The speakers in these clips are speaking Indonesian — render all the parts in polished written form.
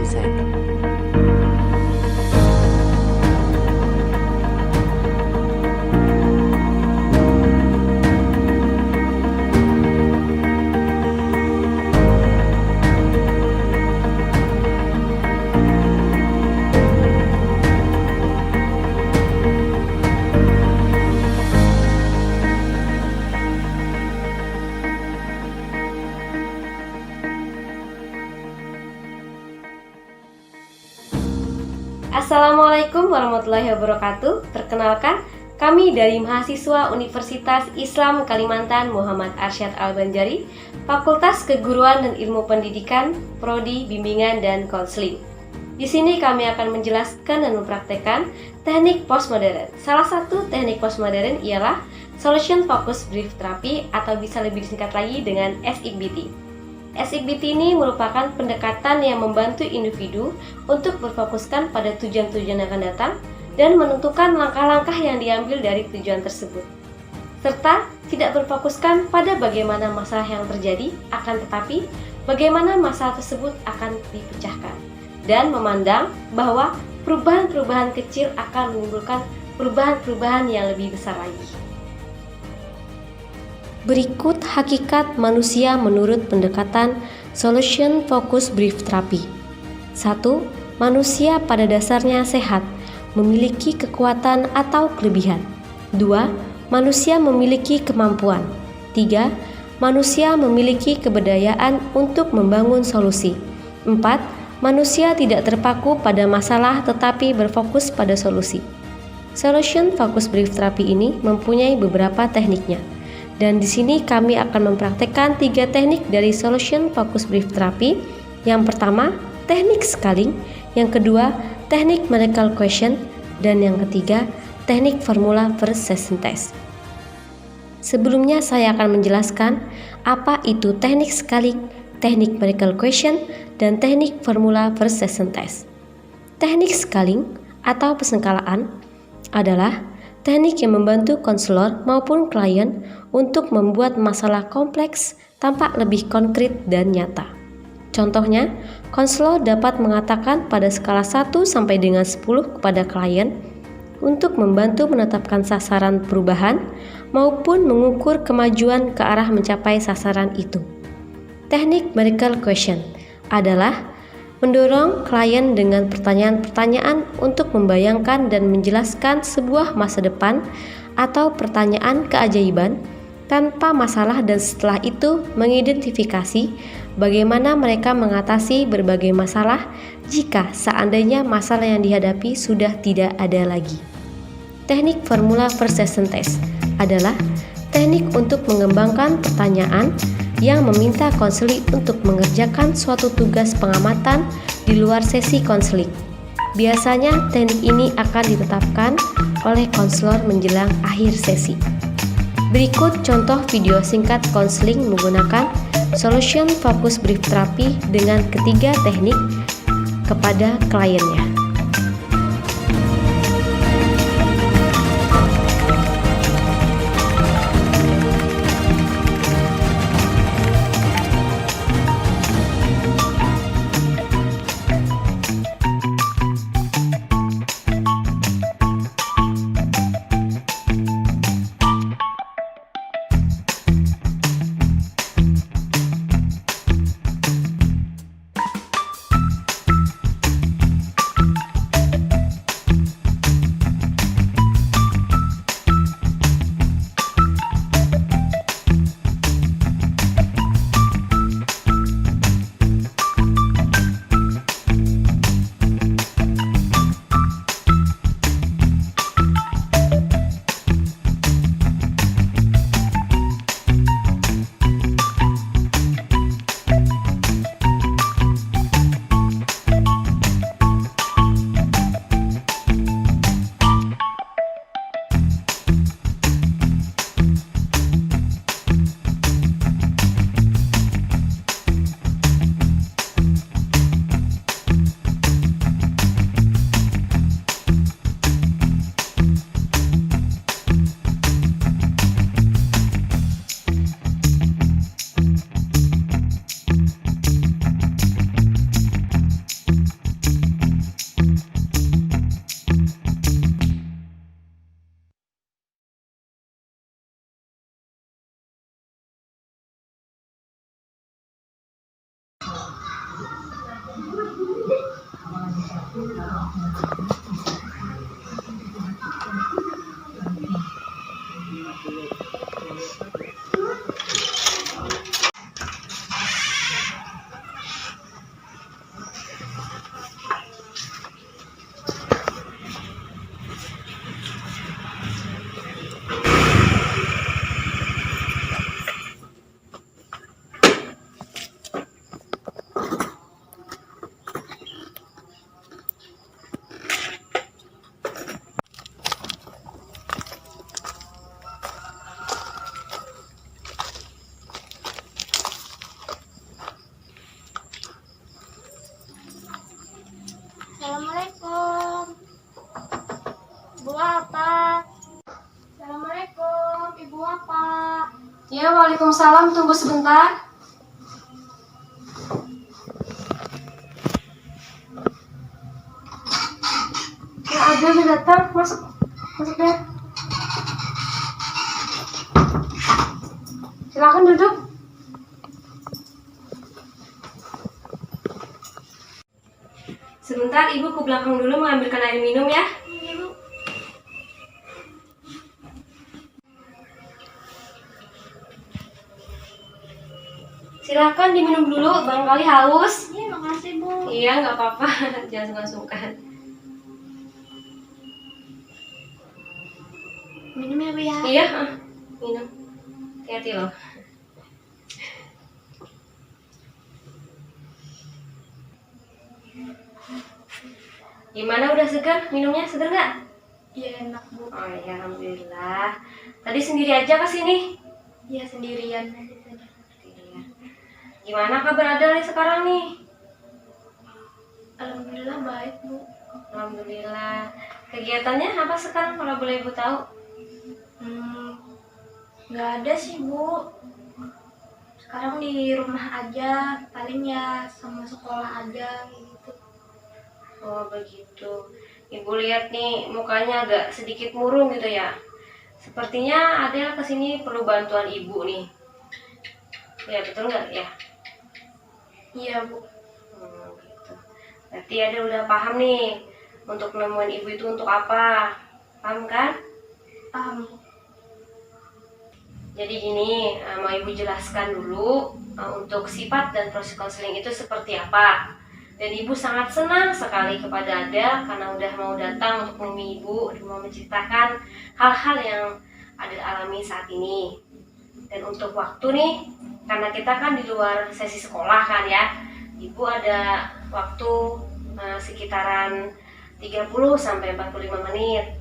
mindset. Assalamualaikum warahmatullahi wabarakatuh. Perkenalkan, kami dari mahasiswa Universitas Islam Kalimantan Muhammad Arsyad Al-Banjari, Fakultas Keguruan dan Ilmu Pendidikan, Prodi Bimbingan dan Konseling. Di sini kami akan menjelaskan dan mempraktekkan teknik postmodern. Salah satu teknik postmodern ialah Solution Focused Brief Therapy atau bisa lebih disingkat lagi dengan SFBT. SFBT ini merupakan pendekatan yang membantu individu untuk berfokuskan pada tujuan-tujuan yang akan datang dan menentukan langkah-langkah yang diambil dari tujuan tersebut, serta tidak berfokuskan pada bagaimana masalah yang terjadi, akan tetapi bagaimana masalah tersebut akan dipecahkan, dan memandang bahwa perubahan-perubahan kecil akan menimbulkan perubahan-perubahan yang lebih besar lagi. Berikut hakikat manusia menurut pendekatan Solution Focused Brief Therapy. 1. Manusia pada dasarnya sehat, memiliki kekuatan atau kelebihan. 2. Manusia memiliki kemampuan. 3. Manusia memiliki keberdayaan untuk membangun solusi. 4. Manusia tidak terpaku pada masalah tetapi berfokus pada solusi. Solution Focused Brief Therapy ini mempunyai beberapa tekniknya. Dan di sini kami akan mempraktekkan 3 teknik dari Solution Focused Brief Therapy. Yang pertama, teknik scaling. Yang kedua, teknik medical question. Dan yang ketiga, teknik formula per session test. Sebelumnya saya akan menjelaskan apa itu teknik scaling, teknik medical question, dan teknik formula per session test. Teknik scaling atau pesengkalaan adalah teknik yang membantu konselor maupun klien untuk membuat masalah kompleks tampak lebih konkret dan nyata. Contohnya, konselor dapat mengatakan pada skala 1 sampai dengan 10 kepada klien untuk membantu menetapkan sasaran perubahan maupun mengukur kemajuan ke arah mencapai sasaran itu. Teknik medical question adalah mendorong klien dengan pertanyaan-pertanyaan untuk membayangkan dan menjelaskan sebuah masa depan atau pertanyaan keajaiban tanpa masalah, dan setelah itu mengidentifikasi bagaimana mereka mengatasi berbagai masalah jika seandainya masalah yang dihadapi sudah tidak ada lagi. Teknik formula per session test adalah teknik untuk mengembangkan pertanyaan yang meminta konseling untuk mengerjakan suatu tugas pengamatan di luar sesi konseling. Biasanya teknik ini akan ditetapkan oleh konselor menjelang akhir sesi. Berikut contoh video singkat konseling menggunakan Solution Focused Brief Therapy dengan ketiga teknik kepada kliennya. Ya, waalaikumsalam. Tunggu sebentar. Ya, Adel udah datang. Masuk. Masuk ya. Silakan duduk. Sebentar, Ibu ke belakang dulu mengambilkan air minum ya. Ibu. Silakan diminum dulu, barangkali haus. Iya, makasih Bu. Iya, nggak apa-apa. Jangan sungkan-sungkan. Minum ya Bu ya. Iya, minum. Hati-hati loh. Gimana, udah segar minumnya? Segar nggak? Iya, enak Bu. Oh iya, alhamdulillah. Tadi sendiri aja ke sini? Iya, sendirian. Iya. Gimana kabar Adel nih sekarang nih? Alhamdulillah baik Bu. Alhamdulillah. Kegiatannya apa sekarang kalau boleh Ibu tahu? Nggak ada sih Bu. Sekarang di rumah aja, paling ya sama sekolah aja gitu. Oh begitu. Ibu lihat nih mukanya agak sedikit murung gitu ya. Sepertinya Adel kesini perlu bantuan Ibu nih. Ya betul nggak ya? Iya Bu. Gitu. Berarti Adel udah paham nih untuk nemuin Ibu itu untuk apa? Paham kan? Paham Bu. Jadi gini, mau Ibu jelaskan dulu untuk sifat dan proses konseling itu seperti apa. Dan Ibu sangat senang sekali kepada Adel karena udah mau datang untuk menemui Ibu dan mau menceritakan hal-hal yang Adel alami saat ini. Dan untuk waktu nih, karena kita kan di luar sesi sekolah kan ya, Ibu ada waktu sekitaran 30-45 menit.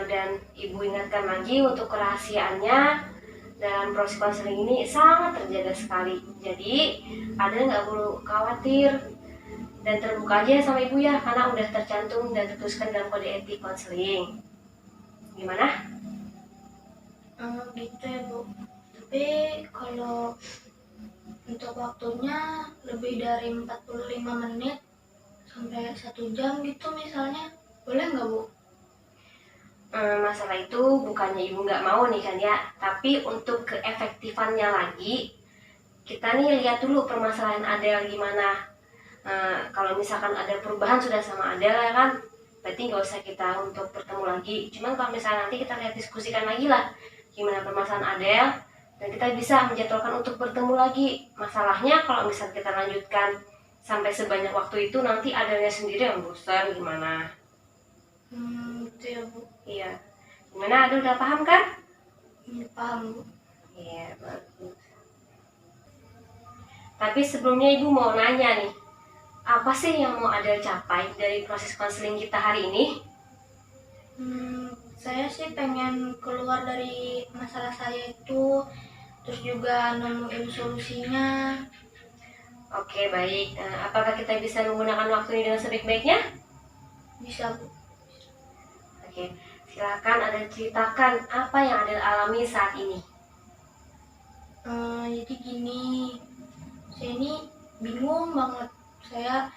Dan Ibu ingatkan lagi untuk kerahasiaannya dalam proses konseling ini sangat terjaga sekali. Jadi Adel nggak perlu khawatir dan terbuka aja sama Ibu ya, karena udah tercantum dan tertuliskan dalam kode etik konseling. Gimana? Gitu ya Bu. Tapi kalau untuk waktunya lebih dari 45 menit sampai 1 jam gitu misalnya, boleh nggak Bu? Masalah itu bukannya Ibu nggak mau nih kan ya, tapi untuk keefektifannya lagi, kita nih lihat dulu permasalahan Adel gimana. Kalau misalkan ada perubahan sudah sama Adel ya kan, berarti nggak usah kita untuk bertemu lagi. Cuman kalau misalnya nanti kita lihat diskusikan lagi lah gimana permasalahan Adel, dan kita bisa menjadwalkan untuk bertemu lagi. Masalahnya kalau misalnya kita lanjutkan sampai sebanyak waktu itu, nanti Adelnya sendiri yang bosan gimana. Gitu ya Bu. Iya. Gimana, Adel udah paham kan? Paham Bu. Iya, bagus. Tapi sebelumnya Ibu mau nanya nih, apa sih yang mau Adel capai dari proses konseling kita hari ini? Saya sih pengen keluar dari masalah saya itu, terus juga nemuin solusinya. Oke, baik. Apakah kita bisa menggunakan waktu ini dengan sebaik-baiknya? Bisa Bu. Oke, silakan Adel ceritakan apa yang Adel alami saat ini. Jadi gini, saya ini bingung banget. Saya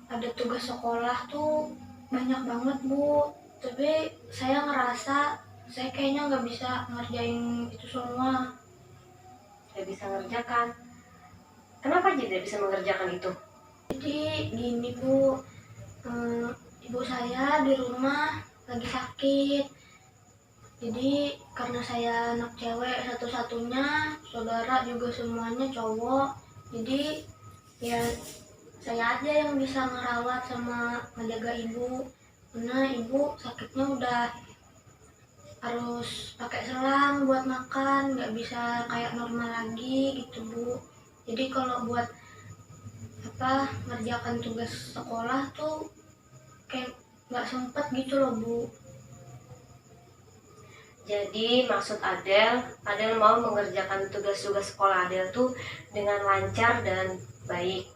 ada tugas sekolah tuh banyak banget Bu, tapi saya ngerasa saya kayaknya nggak bisa ngerjain itu semua. Tidak bisa mengerjakan. Kenapa tidak bisa mengerjakan itu? Jadi gini Bu, ibu saya di rumah lagi sakit. Jadi karena saya anak cewek satu-satunya, saudara juga semuanya cowok, jadi ya saya aja yang bisa ngerawat sama ngejaga ibu, karena ibu sakitnya udah harus pakai selang buat makan, nggak bisa kayak normal lagi gitu Bu. Jadi kalau buat ngerjakan tugas sekolah tuh kayak nggak sempet gitu loh Bu. Jadi maksud Adel mau mengerjakan tugas-tugas sekolah Adel tuh dengan lancar dan baik.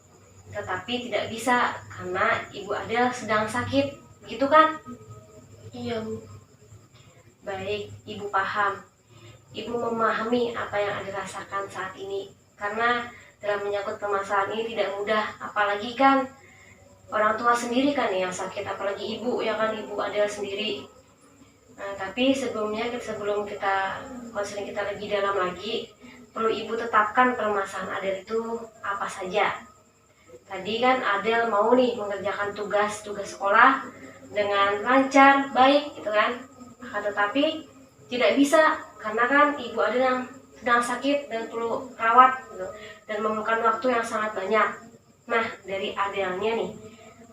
Tetapi tidak bisa karena ibu Adel sedang sakit, gitu kan? Iya Bu. Baik, Ibu paham. Ibu memahami apa yang Adel rasakan saat ini. Karena dalam menyangkut permasalahan ini tidak mudah, apalagi kan orang tua sendiri kan yang sakit, apalagi ibu ya kan, ibu Adel sendiri. Nah, tapi sebelum kita konseling kita lebih dalam lagi, perlu ibu tetapkan permasalahan Adel itu apa saja. Tadi kan Adel mau nih mengerjakan tugas sekolah dengan lancar, baik gitu kan. Akan tetapi tidak bisa karena kan ibu Adel yang sedang sakit dan perlu rawat gitu, dan memerlukan waktu yang sangat banyak. Nah, dari Adelnya nih,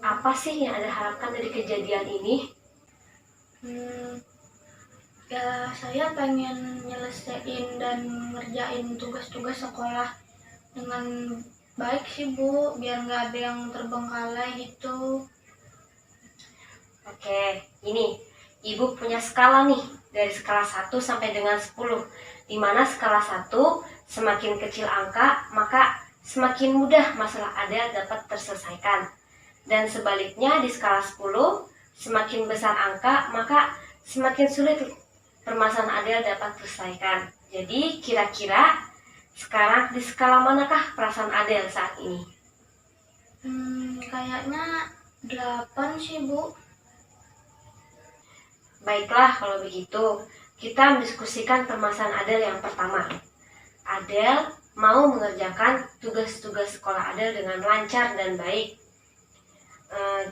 apa sih yang Adel harapkan dari kejadian ini? Ya saya pengen nyelesain dan ngerjain tugas-tugas sekolah dengan baik sih Bu, biar nggak ada yang terbengkalai gitu. Oke, ini Ibu punya skala nih, dari skala 1 sampai dengan 10, di mana skala 1 semakin kecil angka, maka semakin mudah masalah Adel dapat terselesaikan. Dan sebaliknya di skala 10, semakin besar angka, maka semakin sulit permasalahan Adel dapat terselesaikan. Jadi kira-kira sekarang di skala manakah perasaan Adel saat ini? Kayaknya 8 sih Bu. Baiklah kalau begitu, kita mendiskusikan permasalahan Adel yang pertama. Adel mau mengerjakan tugas-tugas sekolah Adel dengan lancar dan baik.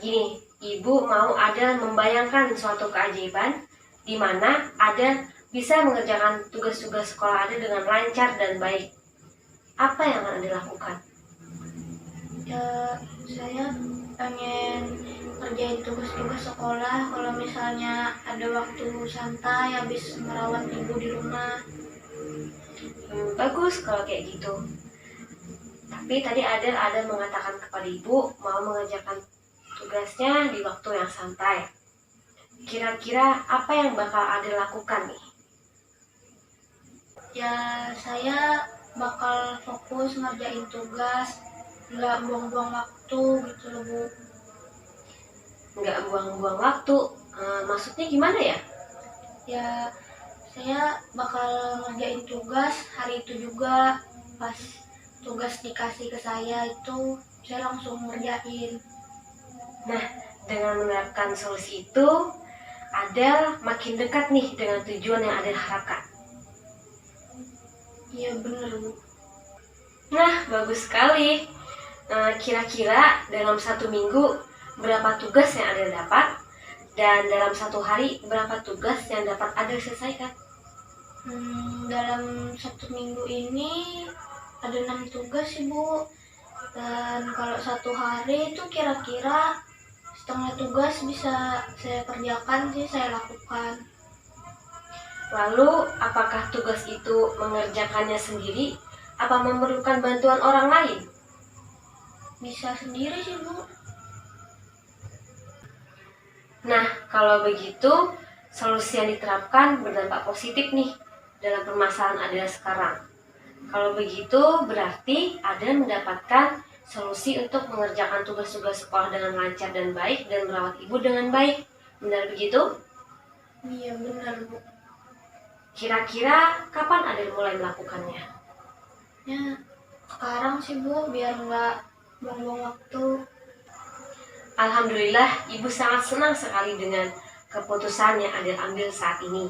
Gini, Ibu mau Adel membayangkan suatu keajaiban di mana Adel bisa mengerjakan tugas-tugas sekolah Adel dengan lancar dan baik. Apa yang akan Adel lakukan? Ya, saya pengen kerjain tugas-tugas sekolah kalau misalnya ada waktu santai habis merawat ibu di rumah. Bagus kalau kayak gitu. Tapi tadi Adel ada mengatakan kepada ibu mau mengerjakan tugasnya di waktu yang santai. Kira-kira apa yang bakal Adel lakukan nih? Ya, saya bakal fokus ngerjain tugas, nggak buang-buang waktu gitu loh Bu. Nggak buang-buang waktu, maksudnya gimana ya? Ya, saya bakal ngerjain tugas hari itu juga. Pas tugas dikasih ke saya itu saya langsung ngerjain. Nah, dengan menerapkan solusi itu, Adel makin dekat nih dengan tujuan yang Adel harapkan. Iya bener Bu. Nah, bagus sekali. Kira-kira dalam 1 minggu berapa tugas yang Adel dapat? Dan dalam 1 hari berapa tugas yang dapat Adel selesaikan? Dalam 1 minggu ini ada 6 tugas sih Bu. Dan kalau 1 hari itu kira-kira setengah tugas bisa saya kerjakan sih, saya lakukan. Lalu, apakah tugas itu mengerjakannya sendiri? Apa memerlukan bantuan orang lain? Bisa sendiri sih Bu. Nah, kalau begitu, solusi yang diterapkan berdampak positif nih dalam permasalahan Adel sekarang. Kalau begitu, berarti Adel mendapatkan solusi untuk mengerjakan tugas-tugas sekolah dengan lancar dan baik dan merawat ibu dengan baik. Benar begitu? Iya benar Bu. Kira-kira kapan Adel mulai melakukannya? Ya sekarang sih Bu, biar nggak buang-buang waktu. Alhamdulillah, ibu sangat senang sekali dengan keputusan yang Adel ambil saat ini.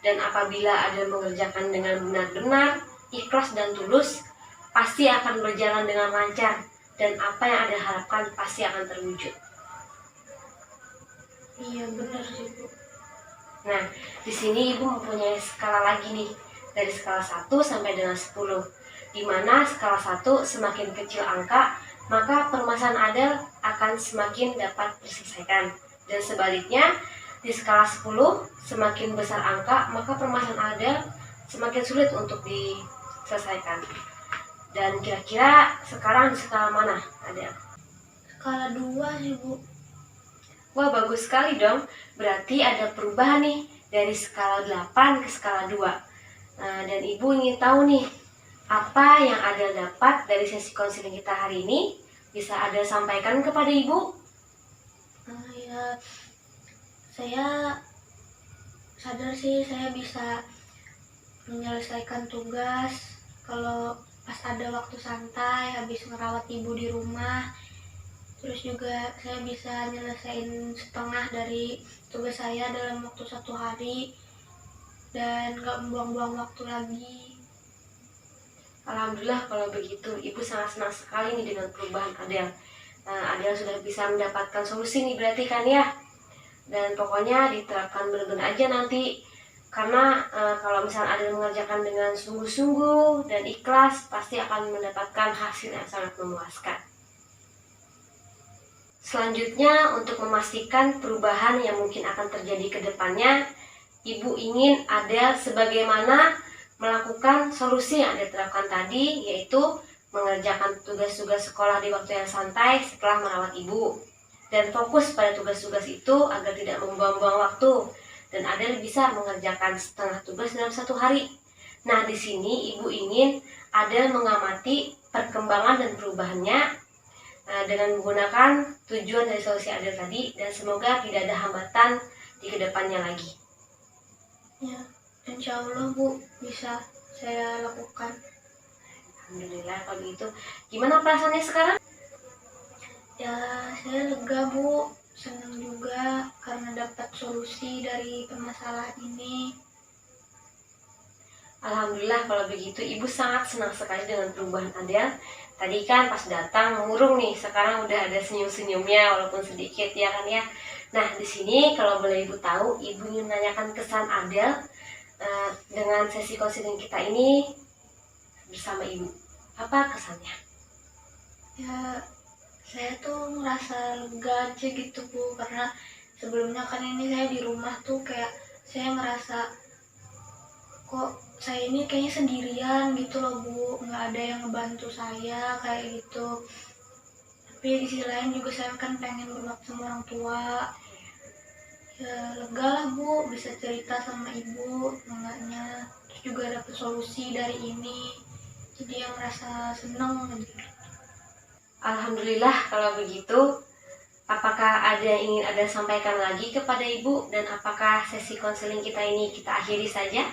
Dan apabila Adel mengerjakan dengan benar-benar, ikhlas dan tulus, pasti akan berjalan dengan lancar. Dan apa yang Adel harapkan pasti akan terwujud. Iya benar sih Bu. Nah, di sini ibu mempunyai skala lagi nih, dari skala 1 sampai dengan 10. Di mana skala 1 semakin kecil angka, maka permasalahan Adel akan semakin dapat diselesaikan. Dan sebaliknya, di skala 10 semakin besar angka, maka permasalahan Adel semakin sulit untuk diselesaikan. Dan kira-kira sekarang di skala mana Adel? Skala 2 sih Bu. Wah, bagus sekali dong. Berarti ada perubahan nih dari skala 8 ke skala 2. Dan ibu ingin tahu nih, apa yang Adel dapat dari sesi konseling kita hari ini? Bisa Adel sampaikan kepada ibu? Ya, saya sadar sih saya bisa menyelesaikan tugas kalau pas ada waktu santai habis ngerawat ibu di rumah. Terus juga saya bisa nyelesain setengah dari tugas saya dalam waktu 1 hari dan nggak membuang-buang waktu lagi. Alhamdulillah kalau begitu, Ibu sangat senang sekali nih dengan perubahan Adel. Adel sudah bisa mendapatkan solusi nih berarti kan ya. Dan pokoknya diterapkan benar-benar aja nanti. Karena kalau misalnya Adel mengerjakan dengan sungguh-sungguh dan ikhlas, pasti akan mendapatkan hasil yang sangat memuaskan. Selanjutnya, untuk memastikan perubahan yang mungkin akan terjadi ke depannya, Ibu ingin Adel sebagaimana melakukan solusi yang Adel terapkan tadi, yaitu mengerjakan tugas-tugas sekolah di waktu yang santai setelah merawat ibu, dan fokus pada tugas-tugas itu agar tidak membuang-buang waktu, dan Adel bisa mengerjakan setengah tugas dalam 1 hari. Nah, di sini Ibu ingin Adel mengamati perkembangan dan perubahannya dengan menggunakan tujuan dari solusi Adel tadi, dan semoga tidak ada hambatan di kedepannya lagi. Ya, insya Allah Bu, bisa saya lakukan. Alhamdulillah kalau gitu. Gimana perasaannya sekarang? Ya, saya lega Bu, senang juga karena dapat solusi dari permasalahan ini. Alhamdulillah kalau begitu, Ibu sangat senang sekali dengan perubahan Adel. Tadi kan pas datang murung nih, sekarang udah ada senyum-senyumnya walaupun sedikit ya kan ya. Nah, di sini kalau boleh Ibu tahu, Ibu ingin menanyakan kesan Adel dengan sesi konseling kita ini bersama Ibu. Apa kesannya? Ya, saya tuh ngerasa lega aja gitu Bu, karena sebelumnya kan ini saya di rumah tuh kayak saya ngerasa kok saya ini kayaknya sendirian gitu loh Bu, nggak ada yang ngebantu saya kayak gitu. Tapi di sisi lain juga saya kan pengen berbakti sama orang tua. Ya lega lah Bu, bisa cerita sama ibu enggaknya, terus juga dapet solusi dari ini, jadi yang ngerasa seneng gitu. Alhamdulillah kalau begitu. Apakah ada yang ingin Adel sampaikan lagi kepada Ibu, dan apakah sesi konseling kita ini kita akhiri saja?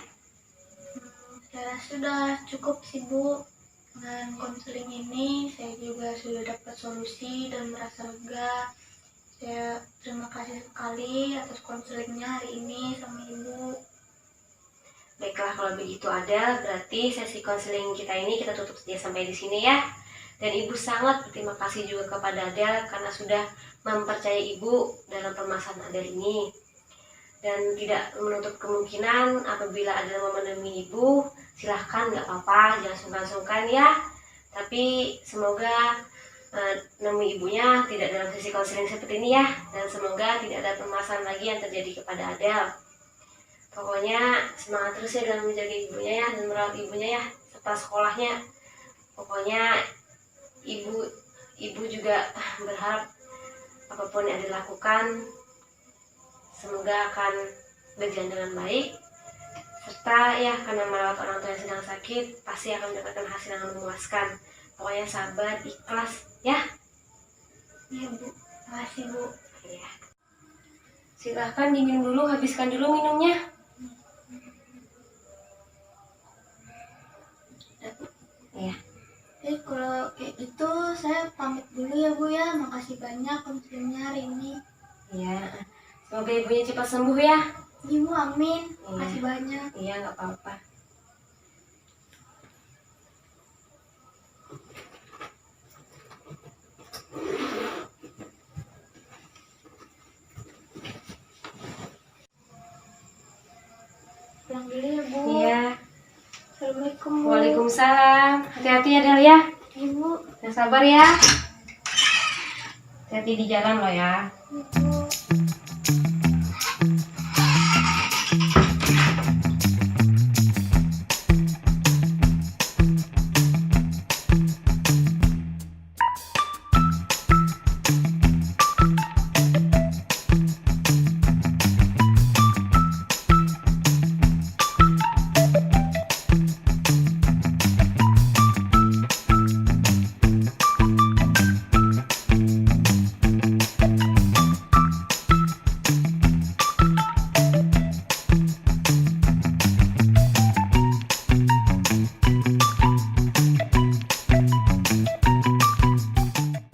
Saya sudah cukup sih Bu, dengan konseling ini saya juga sudah dapat solusi dan merasa lega. Saya terima kasih sekali atas konselingnya hari ini sama Ibu. Baiklah kalau begitu Adel, berarti sesi konseling kita ini kita tutup saja sampai di sini ya. Dan Ibu sangat berterima kasih juga kepada Adel karena sudah mempercayai Ibu dalam permasalahan Adel ini. Dan tidak menutup kemungkinan apabila Adel mau menemui Ibu, silahkan, nggak apa-apa, jangan sungkan-sungkan ya. Tapi semoga nemu ibunya tidak dalam sesi konseling seperti ini ya, dan semoga tidak ada permasalahan lagi yang terjadi kepada Adel. Pokoknya semangat terus ya dalam menjaga ibunya ya, dan merawat ibunya ya setelah sekolahnya. Pokoknya ibu juga berharap apapun yang Adel lakukan semoga akan berjalan dengan baik, serta ya karena merawat orang tua yang sedang sakit pasti akan mendapatkan hasil yang memuaskan. Pokoknya sabar, ikhlas ya. Iya Bu, makasih Bu. Ya. Silahkan diminum dulu, habiskan dulu minumnya. Ya. Kalau kayak gitu saya pamit dulu ya Bu ya. Makasih banyak konselingnya hari ini. Iya. Semoga ibunya cepat sembuh ya. Iya Bu, amin. Iya. Makasih banyak. Iya, nggak apa-apa. Pulang dulu ya Bu. Iya. Assalamualaikum Bu. Waalaikumsalam. Hati-hati ya Del ya. Ibu. Dan sabar ya. Hati-hati di jalan lo ya. Ibu.